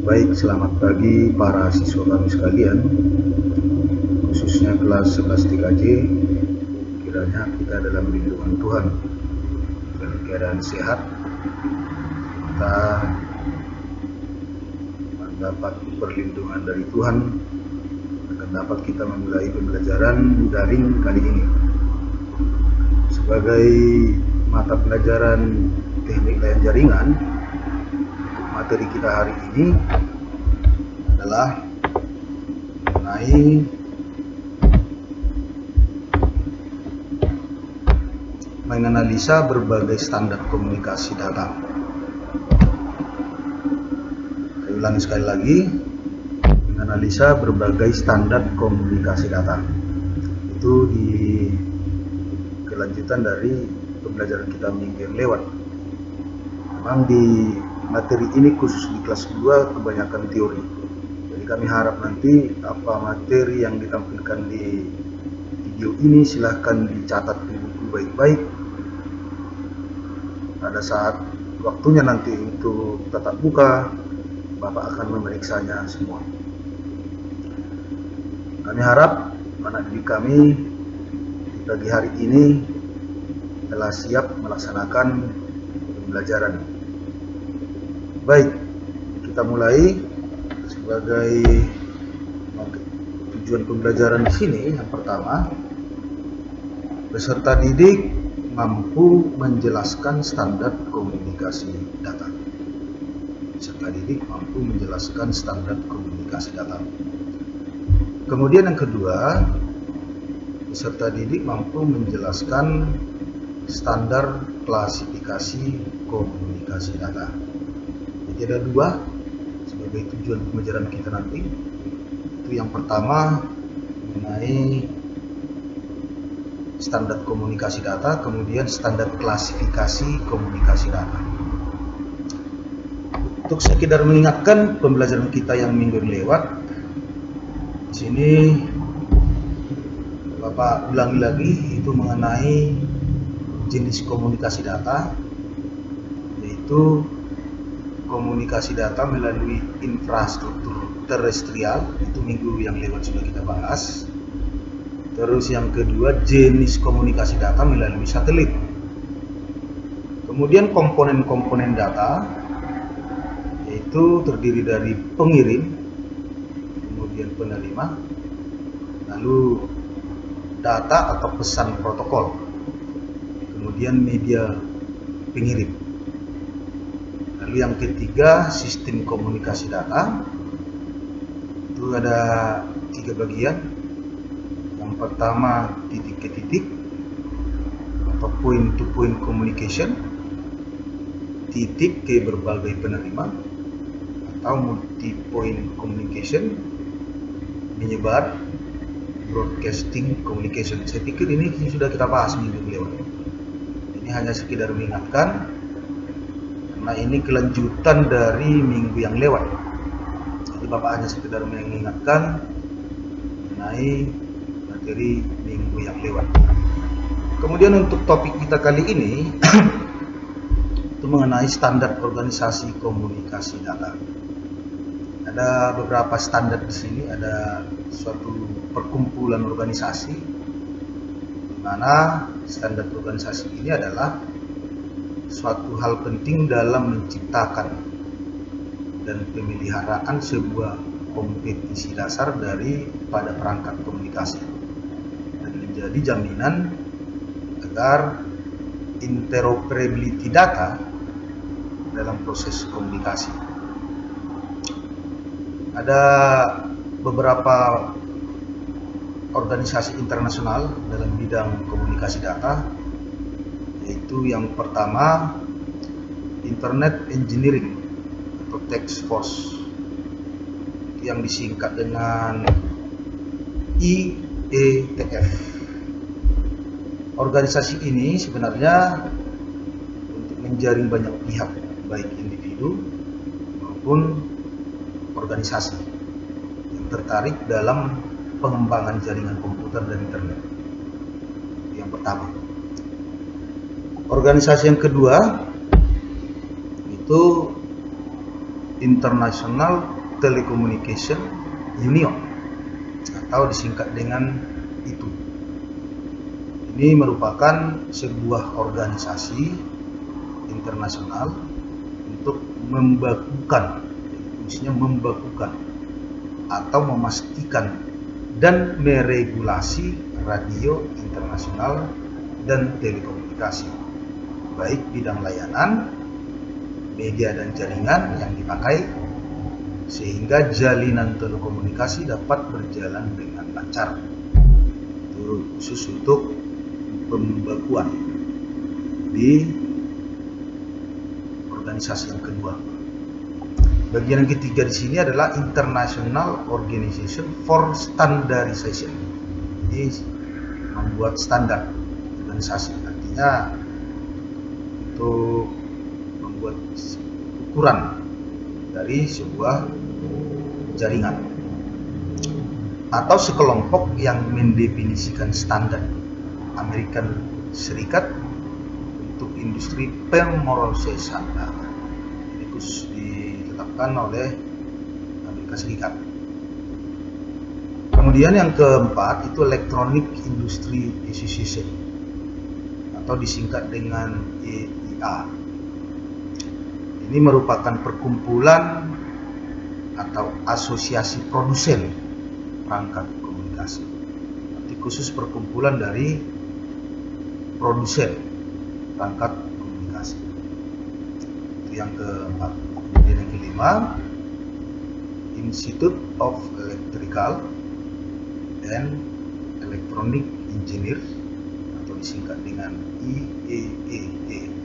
Baik, selamat pagi para siswa kami sekalian, khususnya kelas 11 TKJ. Kiranya kita dalam lindungan Tuhan, dalam keadaan sehat, kita mendapat perlindungan dari Tuhan, akan dapat kita memulai pembelajaran daring kali ini. Sebagai mata pelajaran teknik layar jaringan, materi kita hari ini adalah mengenai menganalisa berbagai standar komunikasi data. Saya ulangi sekali lagi, menganalisa berbagai standar komunikasi data. Itu di kelanjutan dari pembelajaran kita minggu yang lewat. Memang di materi ini khusus di kelas 2 kebanyakan teori. Jadi kami harap nanti apa materi yang ditampilkan di video ini silahkan dicatat di buku baik-baik. Pada saat waktunya nanti untuk tatap muka, Bapak akan memeriksanya semua. Kami harap anak didik kami di pagi hari ini telah siap melaksanakan pembelajaran. Baik, kita mulai. Sebagai tujuan pembelajaran di sini, yang pertama, peserta didik mampu menjelaskan standar komunikasi data. Peserta didik mampu menjelaskan standar komunikasi data. Kemudian yang kedua, peserta didik mampu menjelaskan standar klasifikasi komunikasi data. Jadi ada dua sebagai tujuan pembelajaran kita nanti. Itu yang pertama mengenai standar komunikasi data, kemudian standar klasifikasi komunikasi data. Untuk sekedar mengingatkan pembelajaran kita yang minggu lewat, di sini Bapak ulangi lagi, itu mengenai jenis komunikasi data, yaitu komunikasi data melalui infrastruktur terestrial, itu minggu yang lewat sudah kita bahas. Terus yang kedua, jenis komunikasi data melalui satelit. Kemudian komponen-komponen data, yaitu terdiri dari pengirim, kemudian penerima, lalu data atau pesan protokol, kemudian media pengirim. Lalu yang ketiga, sistem komunikasi data. Itu ada 3 bagian. Yang pertama, titik ke titik atau point to point communication, titik ke berbagai penerima atau multi point communication, menyebar, broadcasting communication. Saya pikir ini sudah kita bahas minggu lewat. Ini hanya sekedar mengingatkan, karena ini kelanjutan dari minggu yang lewat. Jadi Bapak hanya sekedar mengingatkan mengenai materi minggu yang lewat. Kemudian untuk topik kita kali ini itu mengenai standar organisasi komunikasi data. Ada beberapa standar di sini, ada suatu perkumpulan organisasi di mana standar organisasi ini adalah suatu hal penting dalam menciptakan dan pemeliharaan sebuah kompetisi dasar daripada perangkat komunikasi dan menjadi jaminan agar interoperability data dalam proses komunikasi. Ada beberapa organisasi internasional dalam bidang komunikasi data, yaitu yang pertama Internet Engineering atau Task Force, yang disingkat dengan IETF. Organisasi ini sebenarnya untuk menjaring banyak pihak, baik individu maupun organisasi yang tertarik dalam pengembangan jaringan komputer dan internet. Yang pertama. Organisasi yang kedua itu International Telecommunication Union atau disingkat dengan ITU. Ini merupakan sebuah organisasi internasional untuk membakukan, fungsinya membakukan atau memastikan dan meregulasi radio internasional dan telekomunikasi, baik bidang layanan, media dan jaringan yang dipakai, sehingga jalinan telekomunikasi dapat berjalan dengan lancar. Itu khusus untuk pembakuan di organisasi yang kedua. Bagian yang ketiga di sini adalah International Organization for Standardization. Ini membuat standar organisasi, artinya untuk membuat ukuran dari sebuah jaringan atau sekelompok yang mendefinisikan standar Amerika Serikat untuk industri pemrosesan data. Ini khusus ditetapkan oleh Amerika Serikat. Kemudian yang keempat itu Electronic Industry Association atau disingkat dengan EIA. Ini merupakan perkumpulan atau asosiasi produsen perangkat komunikasi. Arti khusus perkumpulan dari produsen perangkat komunikasi. Itu yang keempat. Kemudian yang kelima, Institute of Electrical and Electronic Engineer atau disingkat dengan IEEE.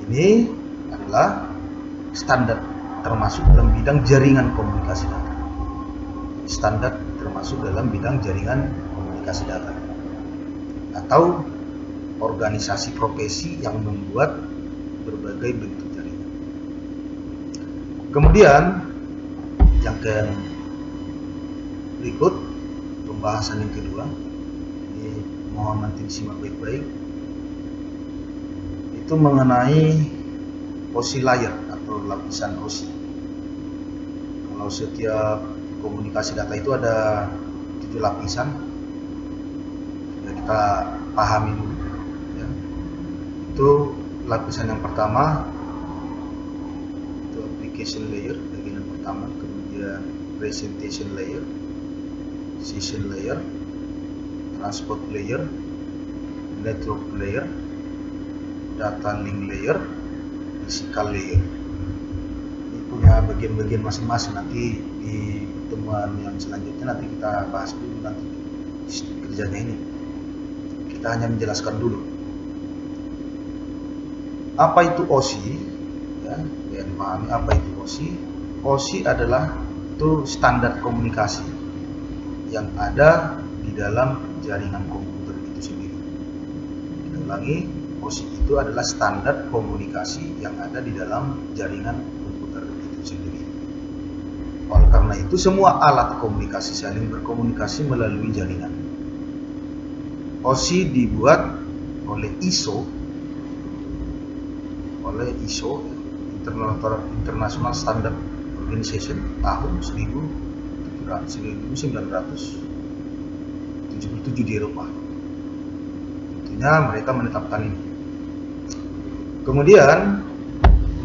Ini adalah standar termasuk dalam bidang jaringan komunikasi data. Standar termasuk dalam bidang jaringan komunikasi data atau organisasi profesi yang membuat berbagai bentuk jaringan. Kemudian yang berikut pembahasan yang kedua, ini mohon nanti disimak baik-baik, itu mengenai OSI layer atau lapisan OSI. Kalau setiap komunikasi data itu ada 7 lapisan, ya kita pahami dulu ya. Itu lapisan yang pertama itu application layer, bagian pertama, kemudian presentation layer, session layer, transport layer, network layer, data link layer, physical layer. Ini punya bagian-bagian masing-masing. Nanti di pertemuan yang selanjutnya nanti kita bahas dulu nanti kerjanya ini. Kita hanya menjelaskan dulu apa itu OSI ya, biar dipahami apa itu OSI. OSI adalah itu standar komunikasi yang ada di dalam jaringan komputer itu sendiri. Kita ulangi, OSI itu adalah standar komunikasi yang ada di dalam jaringan komputer itu sendiri. Oleh karena itu, semua alat komunikasi saling berkomunikasi melalui jaringan. OSI dibuat oleh ISO, International Standard Organization, tahun 1977 di Eropa. Tentunya mereka menetapkan ini. Kemudian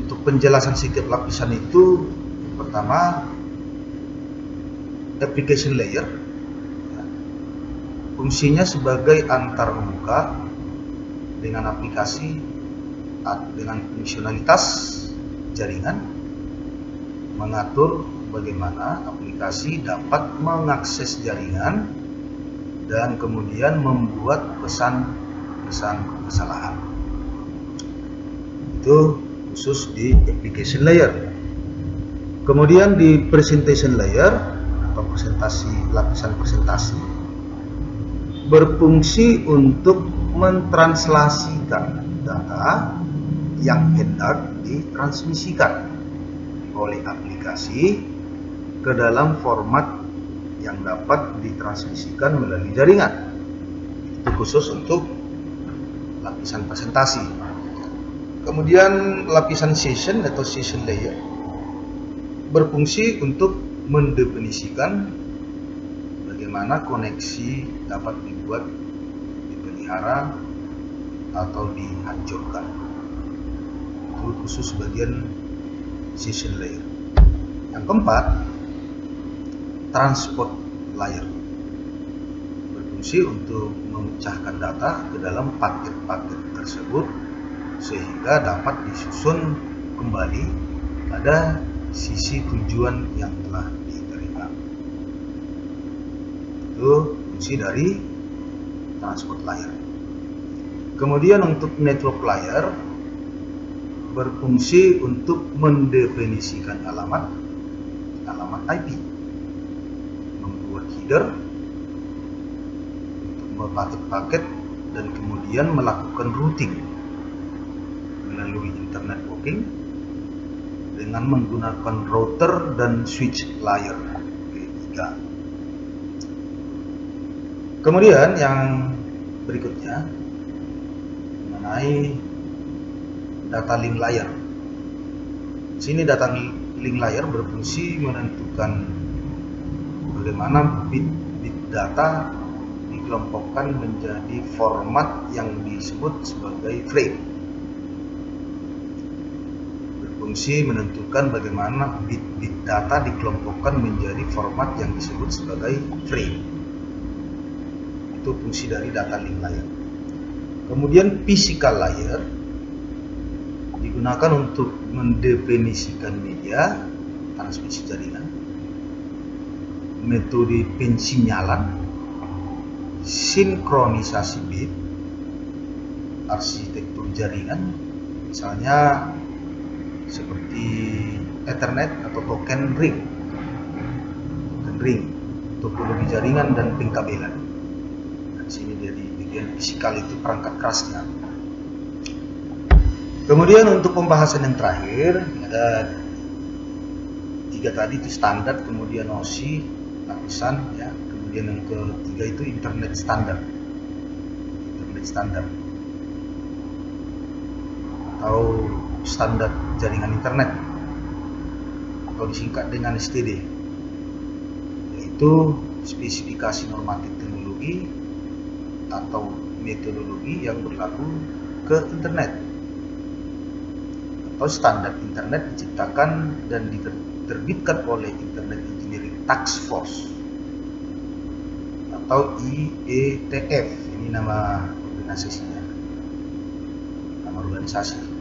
untuk penjelasan setiap lapisan itu, pertama application layer, fungsinya sebagai antarmuka dengan aplikasi dengan fungsionalitas jaringan, mengatur bagaimana aplikasi dapat mengakses jaringan dan kemudian membuat pesan-pesan kesalahan. Itu khusus di application layer. Kemudian di presentation layer atau lapisan presentasi berfungsi untuk mentranslasikan data yang hendak ditransmisikan oleh aplikasi ke dalam format yang dapat ditransmisikan melalui jaringan. Itu khusus untuk lapisan presentasi. Kemudian lapisan session atau session layer berfungsi untuk mendefinisikan bagaimana koneksi dapat dibuat, dipelihara, atau dihancurkan. Itu khusus bagian session layer. Yang keempat, transport layer berfungsi untuk memecahkan data ke dalam paket-paket tersebut sehingga dapat disusun kembali pada sisi tujuan yang telah diterima. Itu fungsi dari transport layer. Kemudian untuk network layer berfungsi untuk mendefinisikan alamat IP, membuat header untuk paket-paket, dan kemudian melakukan routing melalui internet working dengan menggunakan router dan switch layer ketiga. Kemudian yang berikutnya mengenai data link layer. Di sini data link layer berfungsi menentukan bagaimana bit data dikelompokkan menjadi format yang disebut sebagai frame. Berfungsi menentukan bagaimana bit data dikelompokkan menjadi format yang disebut sebagai frame. Itu fungsi dari data link layer. Kemudian physical layer digunakan untuk mendefinisikan media transmisi jaringan, metode pensinyalan, sinkronisasi bit, arsitektur jaringan, misalnya seperti Ethernet atau token ring, topologi jaringan dan pengkabelan. Di sini dari bagian fisikal itu perangkat kerasnya. Kemudian untuk pembahasan yang terakhir ada 3 tadi itu standar, kemudian OSI, lapisan ya, kemudian yang ketiga itu internet standar atau standar jaringan internet atau disingkat dengan STD, yaitu spesifikasi normatif teknologi atau metodologi yang berlaku ke internet, atau standar internet diciptakan dan diterbitkan oleh Internet Engineering Task Force atau IETF. Ini nama organisasinya, nama organisasi.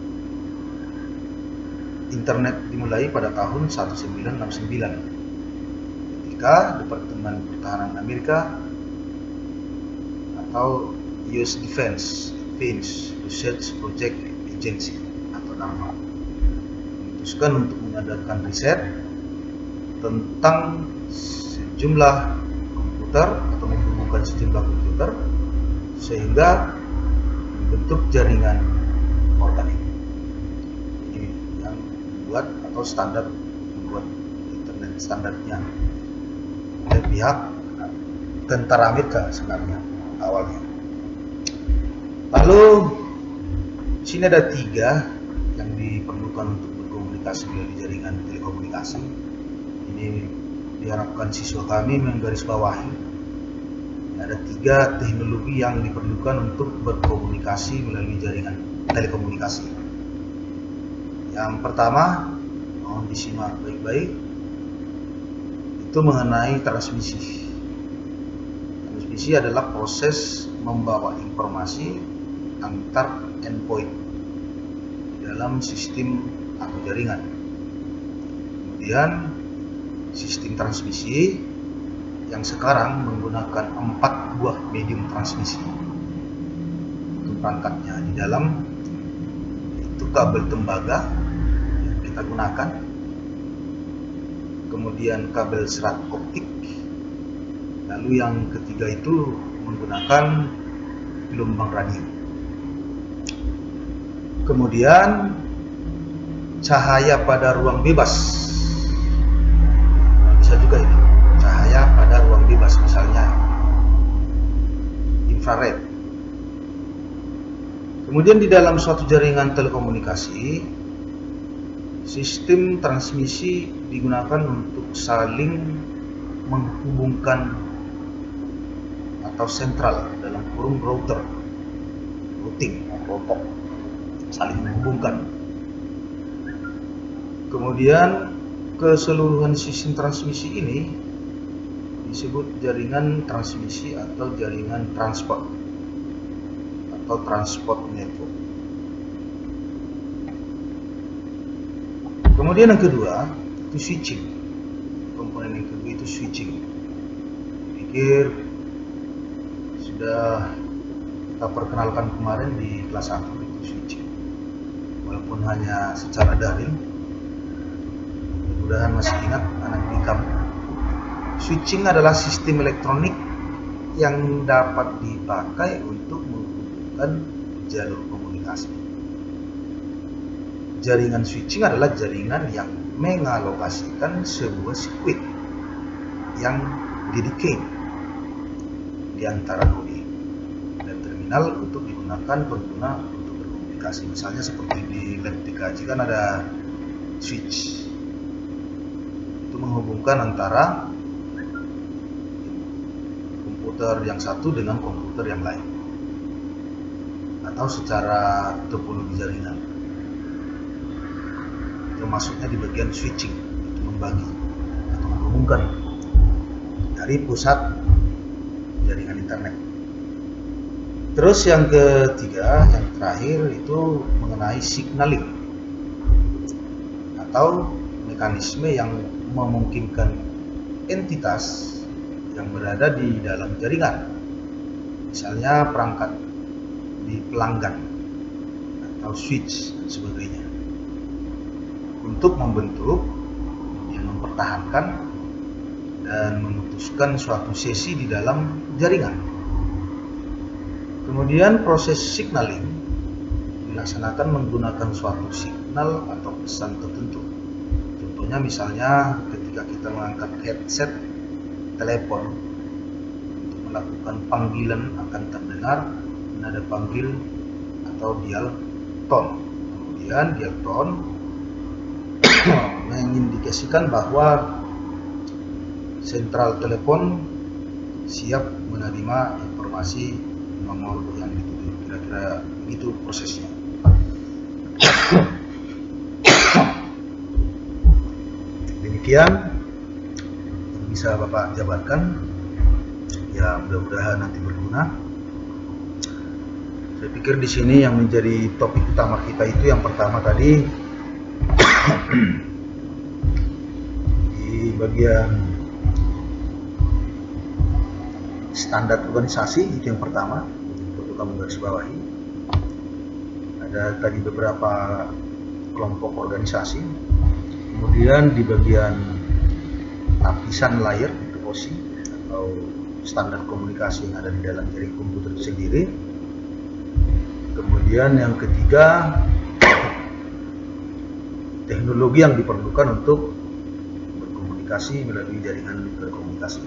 Internet dimulai pada tahun 1969 ketika Departemen Pertahanan Amerika atau US Defense Advanced Research Project Agency atau DARPA memutuskan untuk mengadakan riset tentang sejumlah komputer atau menghubungkan sejumlah komputer sehingga membentuk jaringan organik. Ini yang membuat atau standar membuat internet standarnya oleh pihak tentara Amerika sebenarnya awalnya. Lalu di sini ada 3 yang diperlukan untuk berkomunikasi melalui jaringan telekomunikasi. Ini diharapkan siswa kami menggarisbawahi. Ada 3 teknologi yang diperlukan untuk berkomunikasi melalui jaringan telekomunikasi. Yang pertama, mohon disimak baik-baik, itu mengenai transmisi. Transmisi adalah proses membawa informasi antar endpoint dalam sistem atau jaringan. Kemudian sistem transmisi yang sekarang menggunakan 4 buah medium transmisi. Itu perangkatnya di dalam itu kabel tembaga yang kita gunakan, kemudian kabel serat optik, lalu yang ketiga itu menggunakan gelombang radio. Kemudian cahaya pada ruang bebas, bisa juga ini cahaya pada ruang bebas, misalnya infrared. Kemudian di dalam suatu jaringan telekomunikasi, sistem transmisi digunakan untuk saling menghubungkan atau sentral dalam kurung routing, saling menghubungkan. Kemudian keseluruhan sistem transmisi ini disebut jaringan transmisi atau jaringan transport atau transport network. Kemudian yang kedua itu switching. Komponen yang kedua itu switching. Pikir sudah kita perkenalkan kemarin di kelas 1 itu switching. Walaupun hanya secara daring, mudah-mudahan masih ingat anak dikam. Switching adalah sistem elektronik yang dapat dipakai untuk menghubungkan jalur komunikasi. Jaringan switching adalah jaringan yang mengalokasikan sebuah sirkuit yang dedicate di antara node dan terminal untuk digunakan pengguna untuk berkomunikasi. Misalnya seperti di lab TKJ kan ada switch, itu menghubungkan antara komputer yang satu dengan komputer yang lain, atau secara topologi jaringan. Termasuknya di bagian switching, itu membagi atau menghubungkan dari pusat jaringan internet. Terus yang ketiga, yang terakhir itu mengenai signaling atau mekanisme yang memungkinkan entitas yang berada di dalam jaringan, misalnya perangkat di pelanggan atau switch dan sebagainya, untuk membentuk, mempertahankan dan memutuskan suatu sesi di dalam jaringan. Kemudian proses signaling dilaksanakan menggunakan suatu signal atau pesan tertentu. Contohnya misalnya ketika kita mengangkat headset telepon untuk melakukan panggilan akan terdengar nada panggil atau dial tone. Kemudian dial tone mengindikasikan bahwa sentral telepon siap menerima informasi nomor yang dituju. Kira-kira begitu prosesnya. Demikian yang bisa Bapak jabarkan, ya mudah-mudahan nanti berguna. Saya pikir di sini yang menjadi topik utama kita itu yang pertama tadi di bagian standar organisasi, itu yang pertama perlu kamu garis bawahi. Ada tadi beberapa kelompok organisasi. Kemudian di bagian lapisan layer itu OSI atau standar komunikasi yang ada di dalam jaring komputer itu sendiri. Kemudian yang ketiga, teknologi yang diperlukan untuk berkomunikasi melalui jaringan berkomunikasi.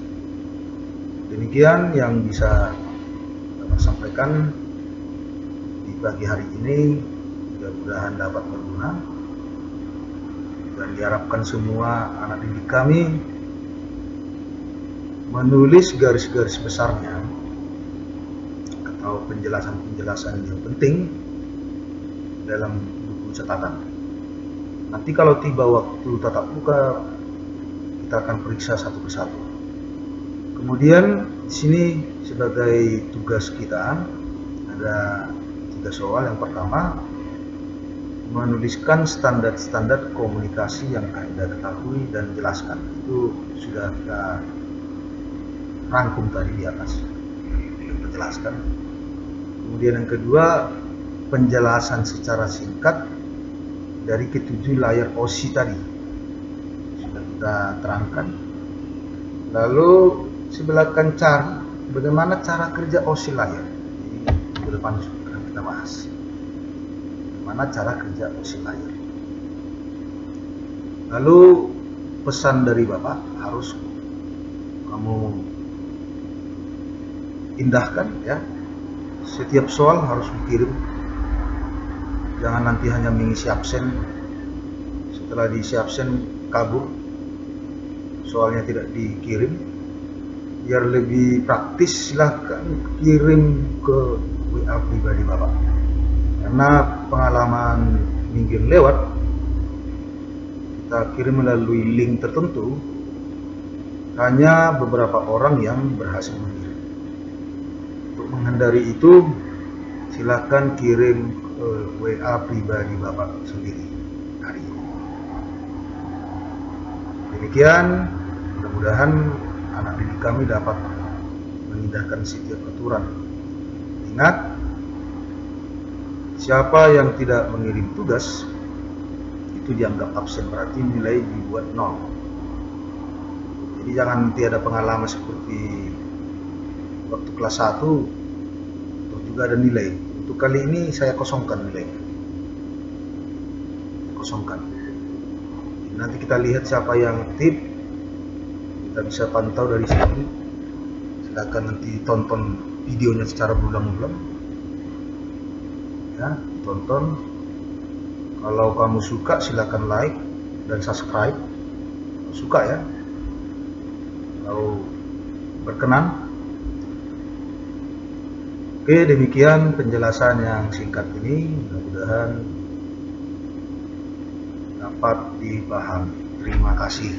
Demikian yang bisa Bapak sampaikan di pagi hari ini, mudah-mudahan dapat berguna dan diharapkan semua anak didik kami menulis garis-garis besarnya atau penjelasan-penjelasan yang penting dalam buku catatan. Nanti kalau tiba waktu tatap muka, kita akan periksa satu persatu. Kemudian di sini sebagai tugas kita ada 3 soal. Yang pertama, menuliskan standar-standar komunikasi yang Anda ketahui dan jelaskan. Itu sudah kita rangkum tadi di atas, kita jelaskan. Kemudian yang kedua, penjelasan secara singkat dari ke-7 layar OSI tadi sudah kita terangkan. Lalu sebelah cari bagaimana cara kerja OSI layar. Ini minggu depan sudah kita bahas bagaimana cara kerja OSI layar. Lalu pesan dari Bapak harus kamu indahkan, ya. Setiap soal harus dikirim Jangan nanti hanya mengisi absen, setelah diisi absen kabur, soalnya tidak dikirim. Biar lebih praktis, silahkan kirim ke WA pribadi Bapak. Karena pengalaman minggu lewat, kita kirim melalui link tertentu, hanya beberapa orang yang berhasil mengirim. Untuk menghindari itu, silahkan kirim ke WA pribadi Bapak sendiri hari ini. Demikian, mudah-mudahan anak didik kami dapat mengindahkan setiap aturan. Ingat, siapa yang tidak mengirim tugas itu dianggap absen, berarti nilai dibuat 0. Jadi jangan nanti ada pengalaman seperti waktu kelas 1 terus juga ada nilai. Untuk kali ini saya kosongkan nilainya. Kosongkan. Nanti kita lihat siapa yang aktif, kita bisa pantau dari sini. Silakan nanti tonton videonya secara berulang-ulang ya, tonton. Kalau kamu suka silakan like dan subscribe, suka ya. Kalau berkenan. Oke, demikian penjelasan yang singkat ini, mudah-mudahan dapat dipahami. Terima kasih.